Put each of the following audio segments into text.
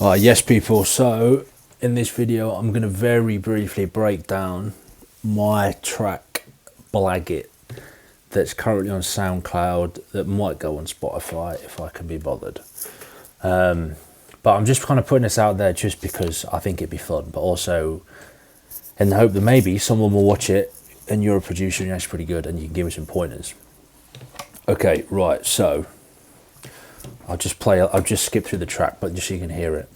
Yes people, so in this video I'm going to very briefly break down my track Blag It that's currently on SoundCloud that might go on Spotify if I can be bothered. But I'm just kind of putting this out there just because I think it'd be fun, but also in the hope that maybe someone will watch it and you're a producer and you're actually pretty good and you can give me some pointers. Okay, right, so I'll just skip through the track, but just so you can hear it.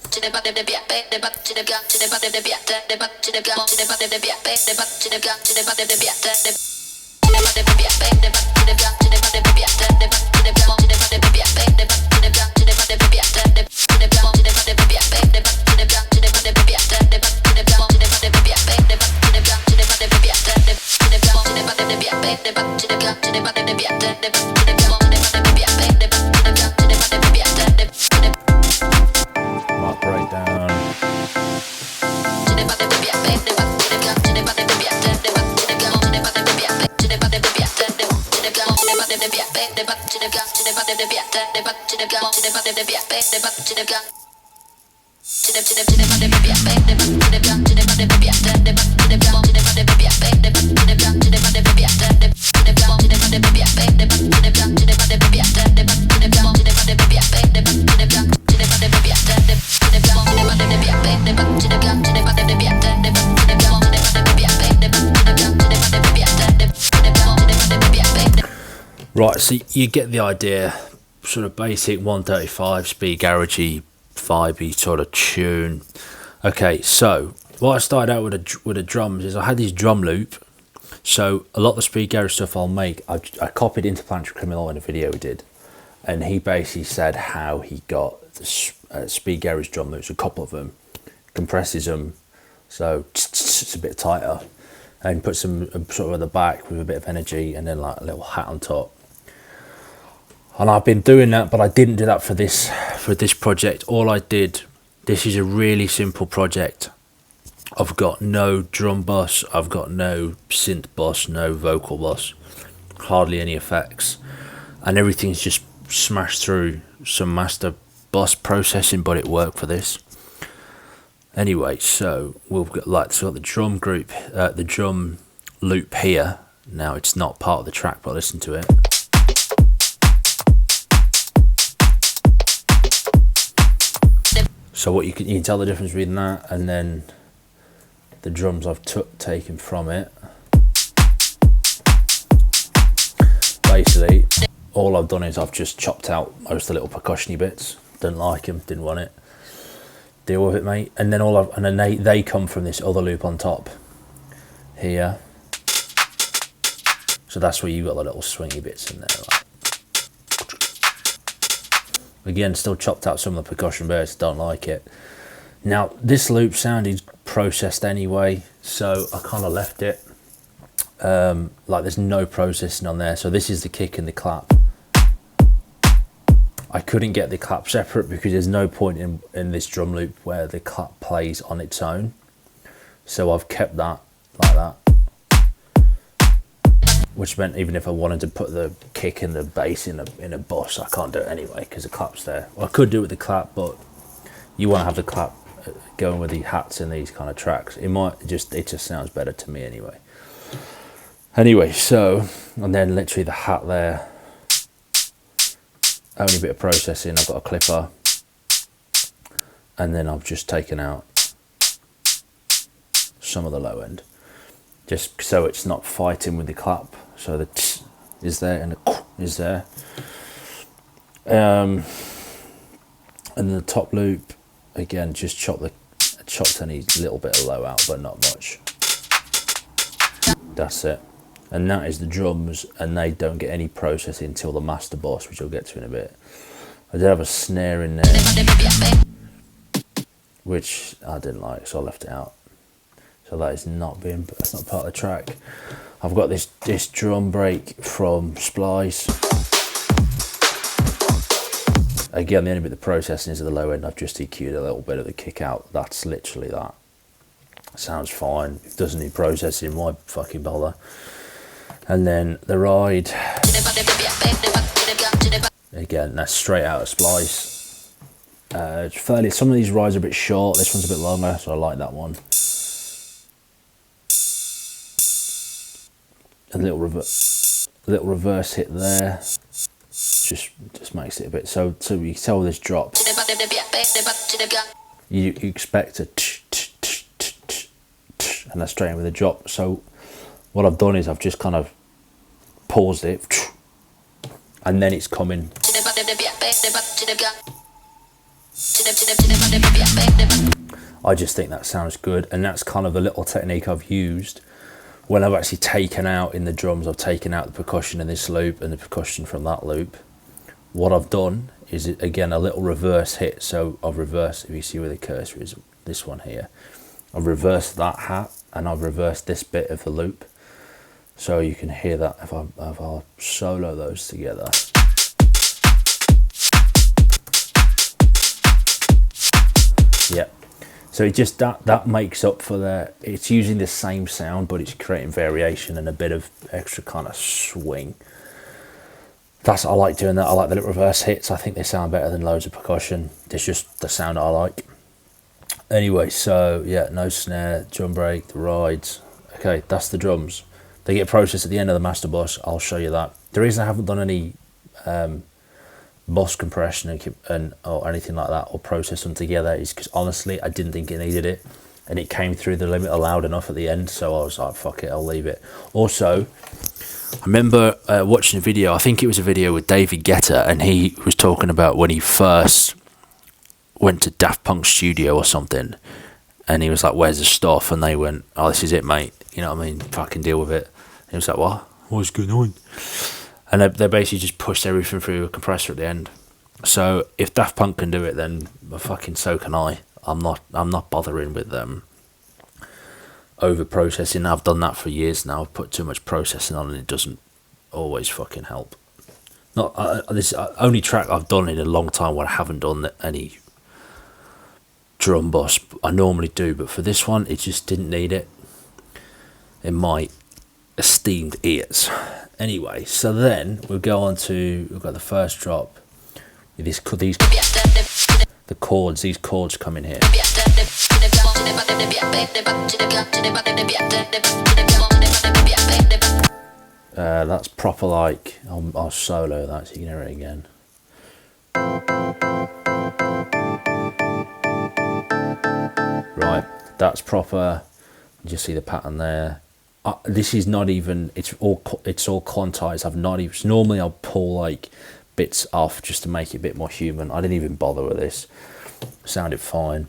Right, so you get the idea, sort of basic 135 speed garagey vibey sort of tune. Okay, so what I started out with the drums is I had this drum loop. So a lot of the speed garage stuff I'll make, I copied Interplanetary Criminal in a video we did, and he basically said how he got the speed garage drum loops, a couple of them, compresses them, so it's a bit tighter, and puts them sort of at the back with a bit of energy, and then like a little hat on top. And I've been doing that, but I didn't do that for this project. All I did, this is a really simple project. I've got no drum bus, I've got no synth bus, no vocal bus, hardly any effects, and everything's just smashed through some master bus processing, but it worked for this. Anyway, so we've got the drum group, the drum loop here. Now it's not part of the track, but listen to it. So what you can tell the difference between that and then the drums I've taken from it. Basically, all I've done is I've just chopped out most of the little percussion-y bits. Didn't like them, didn't want it. Deal with it, mate. And then they come from this other loop on top here. So that's where you got the little swingy bits in there. Like. Again, still chopped out some of the percussion bits, don't like it. Now, this loop sounded processed anyway, so I kind of left it. Like there's no processing on there, so this is the kick and the clap. I couldn't get the clap separate because there's no point in this drum loop where the clap plays on its own. So I've kept that like that. Which meant even if I wanted to put the kick and the bass in a bus, I can't do it anyway because the clap's there. Well, I could do it with the clap, but you want to have the clap going with the hats in these kind of tracks. It just sounds better to me anyway. Anyway, so, and then literally the hat there. Only a bit of processing. I've got a clipper, and then I've just taken out some of the low end, just so it's not fighting with the clap. So the t is there and the is there. And the top loop, again, just chopped any little bit of low out, but not much. That's it. And that is the drums, and they don't get any processing until the master boss, which I'll get to in a bit. I did have a snare in there, which I didn't like, so I left it out. So that's not part of the track. I've got this drum break from Splice. Again, the only bit of the processing is at the low end. I've just EQ'd a little bit of the kick out. That's literally that. Sounds fine. It doesn't need processing, why fucking bother? And then the ride. Again, that's straight out of Splice. fairly. Some of these rides are a bit short. This one's a bit longer, so I like that one. A little reverse hit there. Just makes it a bit so you can tell this drop. You expect a and that's straight in with a drop. So what I've done is I've just kind of paused it, and then it's coming. I just think that sounds good, and that's kind of the little technique I've used when I've actually taken out in the drums. I've taken out the percussion in this loop and the percussion from that loop. What I've done is, again, a little reverse hit. So I've reversed, if you see where the cursor is, this one here, I've reversed that hat and I've reversed this bit of the loop. So you can hear that if I solo those together. Yep. So it just that makes up for it's using the same sound, but it's creating variation and a bit of extra kind of swing. I like doing that. I like the little reverse hits. I think they sound better than loads of percussion. It's just the sound I like. Anyway, so yeah, no snare, drum break, the rides. Okay, that's the drums. They get processed at the end of the master bus. I'll show you that. The reason I haven't done any bus compression or anything like that, or process them together, is because honestly I didn't think it needed it, and it came through the limiter loud enough at the end, so I was like, fuck it, I'll leave it. Also, I remember watching a video, I think it was a video with David Guetta, and he was talking about when he first went to Daft Punk's studio or something, and he was like, where's the stuff? And they went, oh, this is it, mate, you know what I mean, fucking deal with it. And he was like, what? What's going on? And they basically just pushed everything through a compressor at the end. So if Daft Punk can do it, then fucking so can I. I'm not bothering with them over processing. I've done that for years now. I've put too much processing on, and it doesn't always fucking help. This only track I've done in a long time where I haven't done any drum bus. I normally do, but for this one, it just didn't need it in my esteemed ears. Anyway, so then we'll go on to, we've got the first drop. These chords come in here. That's proper, like, I'll solo that so you can hear it again. Right, that's proper. You just see the pattern there. This is not even, it's all quantized. I've not even, normally I'll pull like bits off just to make it a bit more human. I didn't even bother with this. Sounded fine.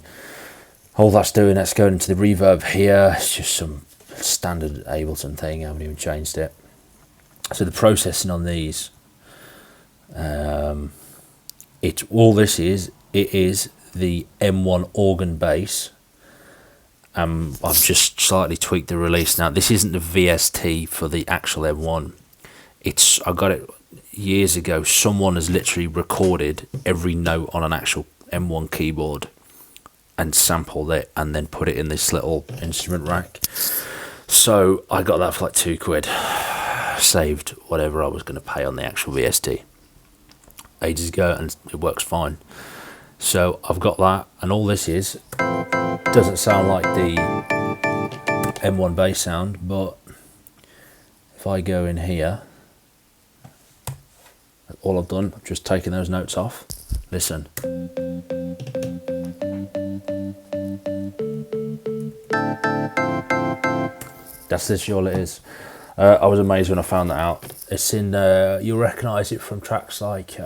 All that's doing, let's go into the reverb here. It's just some standard Ableton thing. I haven't even changed it. So the processing on these, it is the M1 organ bass. I've just slightly tweaked the release now. This isn't the VST for the actual M1. I got it years ago. Someone has literally recorded every note on an actual M1 keyboard and sampled it and then put it in this little instrument rack. So I got that for like £2. Saved whatever I was going to pay on the actual VST ages ago, and it works fine. So I've got that, and all this doesn't sound like the M1 bass sound, but if I go in here, all I've done, I've just taken those notes off. Listen. That's literally all it is. I was amazed when I found that out. It's in, you'll recognise it from tracks like,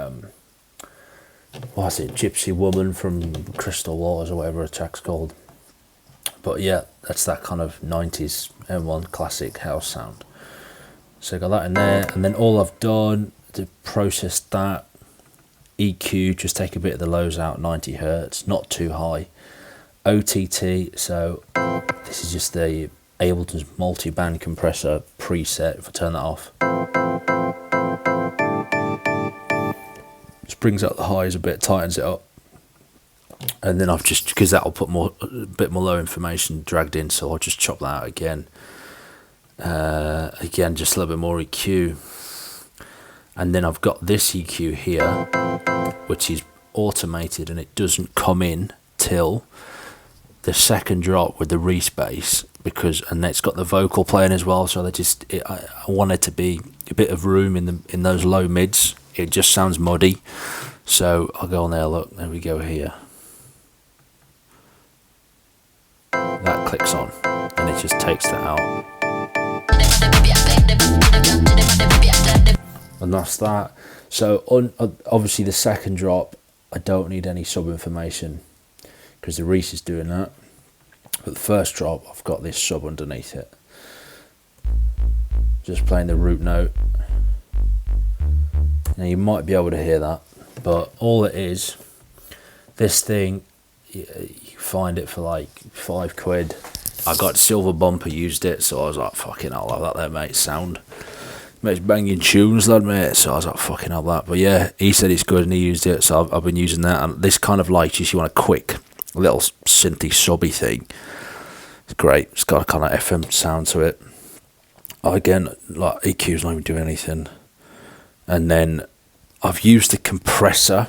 what's it, Gypsy Woman from Crystal Waters or whatever a track's called. But yeah, that's that kind of 90s M1 classic house sound. So I got that in there, and then all I've done to process that, EQ, just take a bit of the lows out, 90 Hertz, not too high. OTT, so this is just the Ableton's multi-band compressor preset. If I turn that off, just brings out the highs a bit, tightens it up, and then I've just, because that'll put a bit more low information dragged in, so I'll just chop that out again. Again, just a little bit more EQ, and then I've got this EQ here, which is automated and it doesn't come in till the second drop with the respace, and it's got the vocal playing as well, so I wanted to be a bit of room in those low mids. It just sounds muddy, so I'll go on there. Look, there we go here. That clicks on and it just takes that out, and that's that. So obviously the second drop I don't need any sub information because the Reese is doing that, but the first drop I've got this sub underneath it, just playing the root note. Now you might be able to hear that, but all it is, this thing, you find it for like £5. I got Silver Bumper, used it, so I was like, fucking hell, I'll have that there, mate. Sound makes banging tunes, lad, mate. So I was like, fucking hell, that. But yeah, he said it's good and he used it, so I've been using that. And this kind of like, just you want a quick little synthy subby thing. It's great. It's got a kind of FM sound to it. Again, like EQ's not even doing anything. And then I've used the compressor,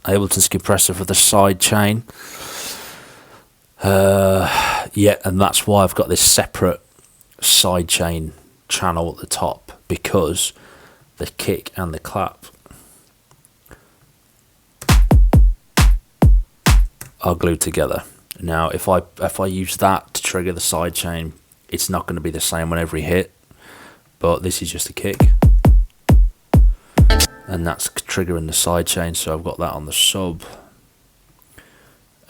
Ableton's compressor for the side chain. Yeah, and that's why I've got this separate side chain channel at the top, because the kick and the clap are glued together. Now if I use that to trigger the side chain, it's not going to be the same on every hit, but this is just a kick and that's triggering the side chain, so I've got that on the sub.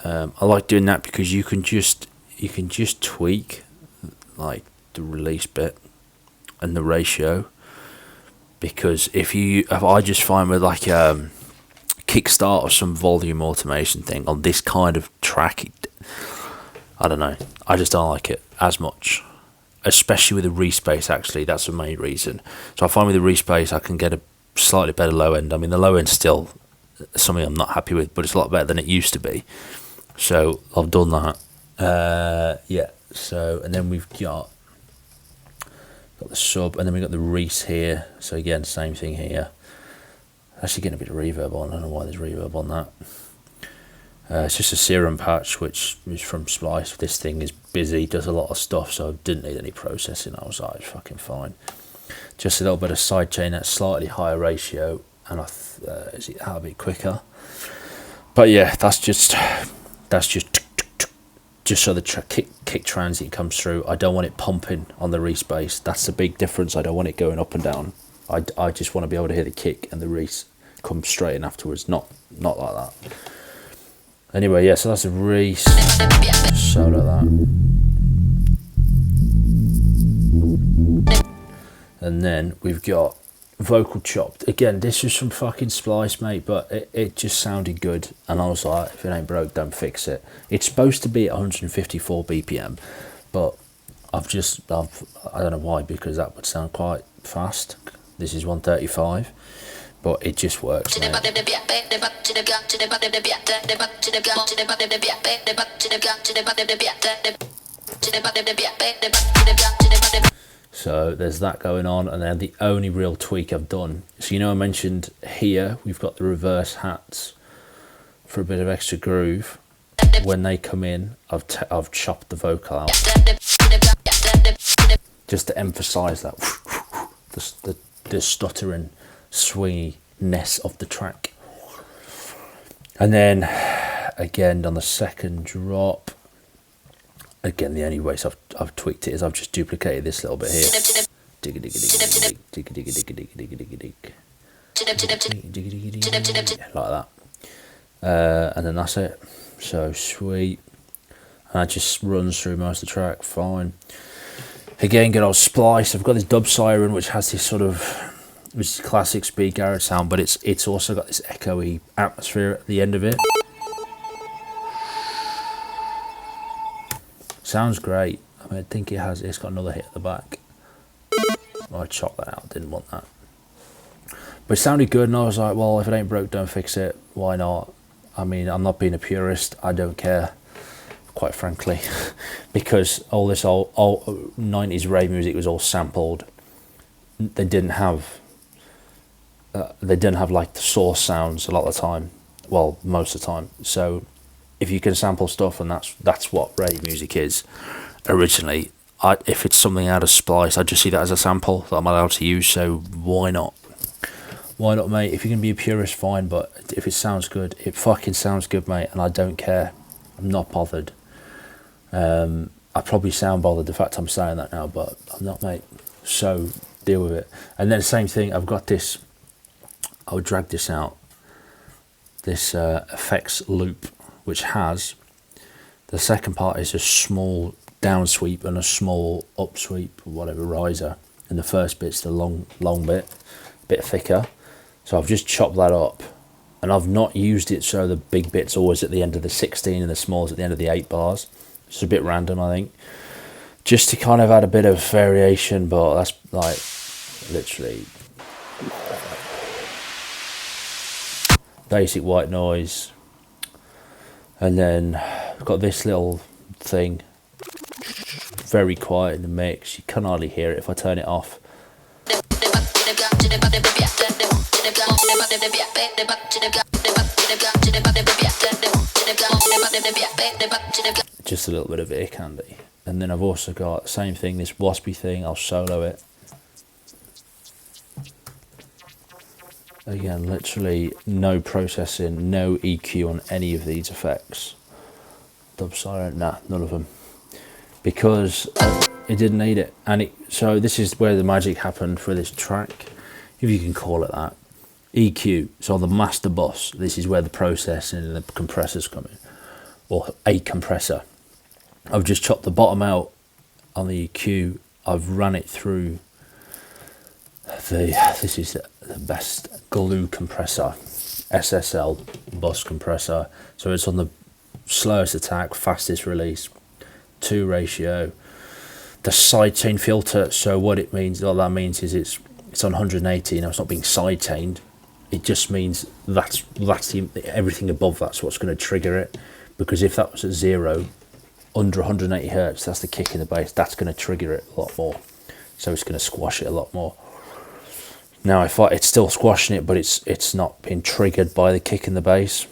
I like doing that because you can just tweak like the release bit and the ratio, because if I just find with like kickstart or some volume automation thing on this kind of track, I don't know, I just don't like it as much, especially with the respace. Actually, that's the main reason. So I find with the respace I can get a slightly better low end. I mean, the low end's still something I'm not happy with, but it's a lot better than it used to be. So I've done that. Yeah. So, and then we've got the sub, and then we've got the Reese here. So again, same thing here. Actually getting a bit of reverb on. I don't know why there's reverb on that. It's just a serum patch, which is from Splice. This thing is busy, does a lot of stuff, so I didn't need any processing. I was like, it's fucking fine. Just a little bit of sidechain at slightly higher ratio, and is it a bit quicker. But yeah, that's just so the kick transient comes through. I don't want it pumping on the Reese bass. That's the big difference. I don't want it going up and down. I just want to be able to hear the kick and the Reese come straight in afterwards. Not like that. Anyway, yeah, so that's a Reese. So like that. And then we've got vocal chopped. Again, this was from fucking Splice, mate, but it just sounded good. And I was like, if it ain't broke, don't fix it. It's supposed to be at 154 BPM, but I don't know why, because that would sound quite fast. This is 135, but it just works, mate. So there's that going on, and then the only real tweak I've done, so you know I mentioned here we've got the reverse hats for a bit of extra groove. When they come in, I've chopped the vocal out just to emphasize that the stuttering swinginess of the track. And then again on the second drop, again, the only ways I've tweaked it is I've just duplicated this little bit here. Like that. And then that's it. So sweet. And that just runs through most of the track, fine. Again, good old Splice. I've got this dub siren which has this sort of, which is classic speed garage sound, but it's also got this echoey atmosphere at the end of it. Sounds great. I mean, I think it's got another hit at the back. I chopped that out, didn't want that. But it sounded good, and I was like, well, if it ain't broke, don't fix it. Why not? I mean, I'm not being a purist. I don't care, quite frankly, because all this old 90s rave music was all sampled. They didn't have like the source sounds a lot of the time. well, most of the time. So if you can sample stuff, and that's what rave music is originally. If it's something out of Splice, I just see that as a sample that I'm allowed to use, so why not? Why not, mate? If you're going to be a purist, fine, but if it sounds good, it fucking sounds good, mate, and I don't care. I'm not bothered. I probably sound bothered the fact I'm saying that now, but I'm not, mate. So deal with it. And then the same thing, I've got this, I'll drag this out, this effects loop, which has, the second part is a small down sweep and a small up sweep, or whatever, riser, and the first bit's the long bit thicker. So I've just chopped that up, and I've not used it so the big bit's always at the end of the 16 and the small's at the end of the 8 bars. It's a bit random, I think, just to kind of add a bit of variation, but that's like literally basic white noise. And then I've got this little thing, very quiet in the mix, you can hardly hear it if I turn it off. Just a little bit of ear candy. And then I've also got the same thing, this Westy thing, I'll solo it. Again, literally no processing, no EQ on any of these effects. Dub silent, nah, none of them. Because it didn't need it. And so this is where the magic happened for this track, if you can call it that. EQ, so on the master bus, this is where the processing and the compressors come in, or a compressor. I've just chopped the bottom out on the EQ, I've run it through this is the best glue compressor, SSL bus compressor, so it's on the slowest attack, fastest release, 2 ratio, the sidechain filter. So what that means is it's on 180, now it's not being sidechained. It just means that's everything above that's what's going to trigger it, because if that was at 0, under 180 hertz, that's the kick in the bass, that's going to trigger it a lot more, so it's going to squash it a lot more. Now it's still squashing it, but it's not being triggered by the kick in the bass.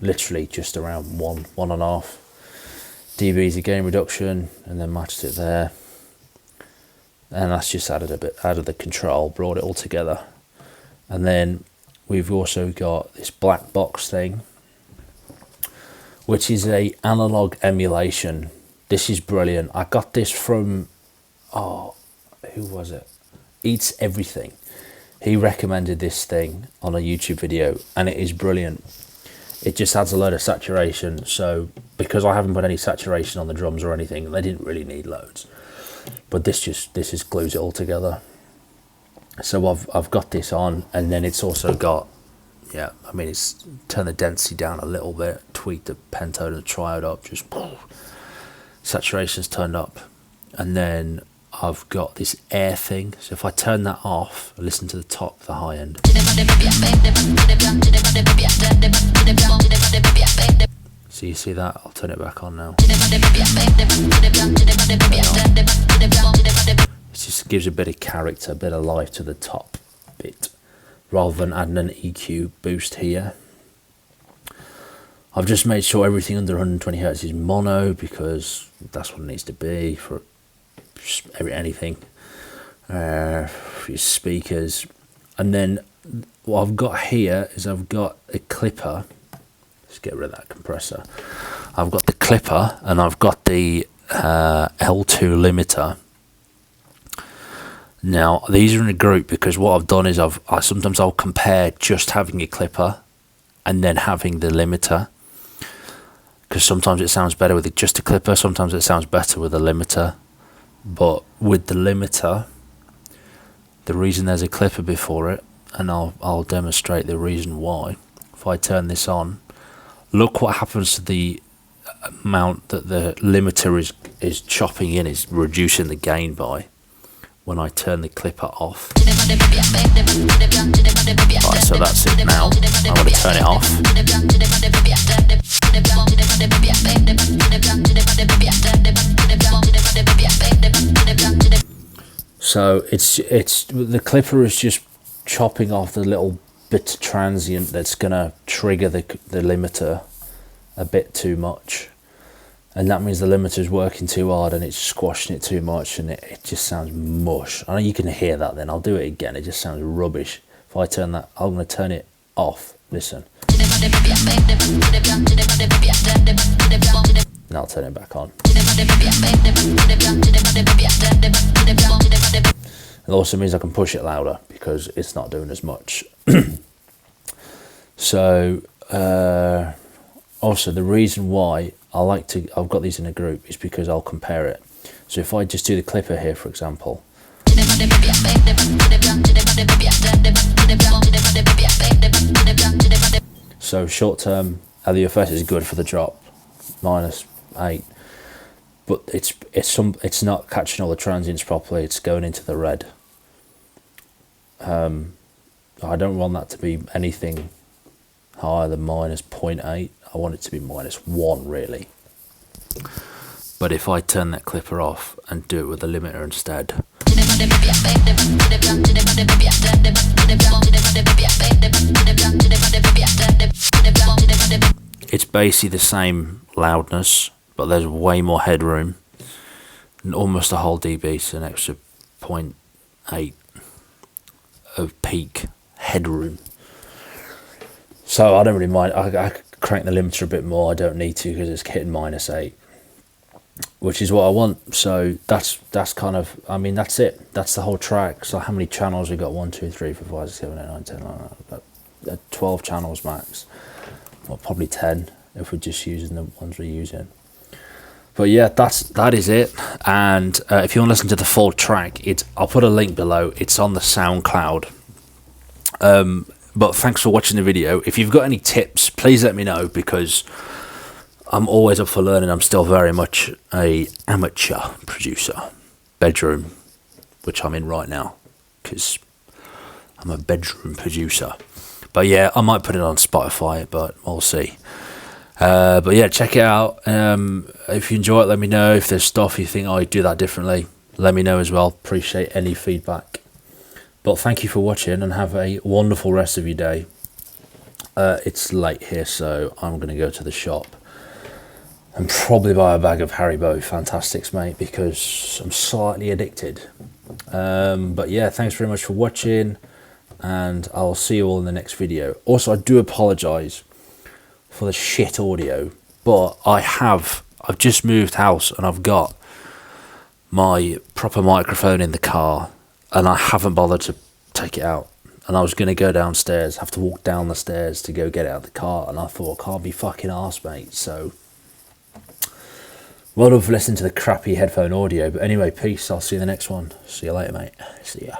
Literally just around 1.5 dBs of gain reduction, and then matched it there, and that's just added a bit out of the control, brought it all together. And then we've also got this black box thing, which is a analog emulation. This is brilliant. I got this from, who was it? Eats Everything. He recommended this thing on a YouTube video, and it is brilliant. It just adds a load of saturation. So because I haven't put any saturation on the drums or anything, they didn't really need loads. But this just glues it all together. So I've got this on, and then it's also got, yeah, I mean, it's turn the density down a little bit, tweak the pentode and the triode up, just saturation's turned up. And then I've got this air thing, so if I turn that off, listen to the top, the high end. So you see that? I'll turn it back on now. It just gives a bit of character, a bit of life to the top bit, rather than adding an EQ boost here. I've just made sure everything under 120 Hz is mono, because that's what it needs to be for anything, for your speakers. And then what I've got here is I've got a clipper. Let's get rid of that compressor. I've got the clipper, and I've got the L2 limiter. Now these are in a group because what I've done is sometimes I'll compare just having a clipper and then having the limiter, because sometimes it sounds better with just a clipper, sometimes it sounds better with a limiter. But with the limiter, the reason there's a clipper before it, and I'll demonstrate the reason why. If I turn this on, look what happens to the amount that the limiter is chopping in, is reducing the gain by, when I turn the clipper off. Right, so that's it now. I'm going to turn it off. So it's the clipper is just chopping off the little bit of transient that's gonna trigger the limiter a bit too much, and that means the limiter is working too hard and it's squashing it too much, and it just sounds mush. I know you can hear that. Then I'll do it again. It just sounds rubbish. If I turn that, I'm gonna turn it off. Listen. And I'll turn it back on. It also means I can push it louder because it's not doing as much. So also the reason why I've got these in a group is because I'll compare it. So if I just do the clipper here, for example, so short term LUFS is good for the drop, -8, but it's not catching all the transients properly. It's going into the red. I don't want that to be anything higher than -0.8. I want it to be -1 really. But if I turn that clipper off and do it with a limiter instead, it's basically the same loudness, but there's way more headroom, and almost a whole dB, so an extra 0.8 of peak headroom. So I don't really mind. I crank the limiter a bit more. I don't need to because it's hitting -8, which is what I want. So that's kind of, I mean, that's it. That's the whole track. So how many channels we got? 1, 2, 3, 4, 5, 6, 7, 8, 9, 10, 11, 12 channels max. Well, probably 10 if we're just using the ones we're using. But yeah, that is it. And if you want to listen to the full track, I'll put a link below. It's on the SoundCloud. But thanks for watching the video. If you've got any tips, please let me know, because I'm always up for learning. I'm still very much a amateur producer. Bedroom, which I'm in right now, because I'm a bedroom producer. But yeah, I might put it on Spotify, but we'll see. But yeah, check it out. If you enjoy it, let me know. If there's stuff you think, oh, you do that differently, let me know as well. Appreciate any feedback. But thank you for watching, and have a wonderful rest of your day. It's late here, so I'm going to go to the shop and probably buy a bag of Haribo Fantastics, mate, because I'm slightly addicted. But yeah, thanks very much for watching, and I'll see you all in the next video. Also, I do apologise for the shit audio, but I've just moved house and I've got my proper microphone in the car, and I haven't bothered to take it out. And I was going to go downstairs, have to walk down the stairs to go get it out of the car, and I thought, I can't be fucking arse, mate. So well done for listening to the crappy headphone audio. But anyway, peace. I'll see you in the next one. See you later, mate. See ya.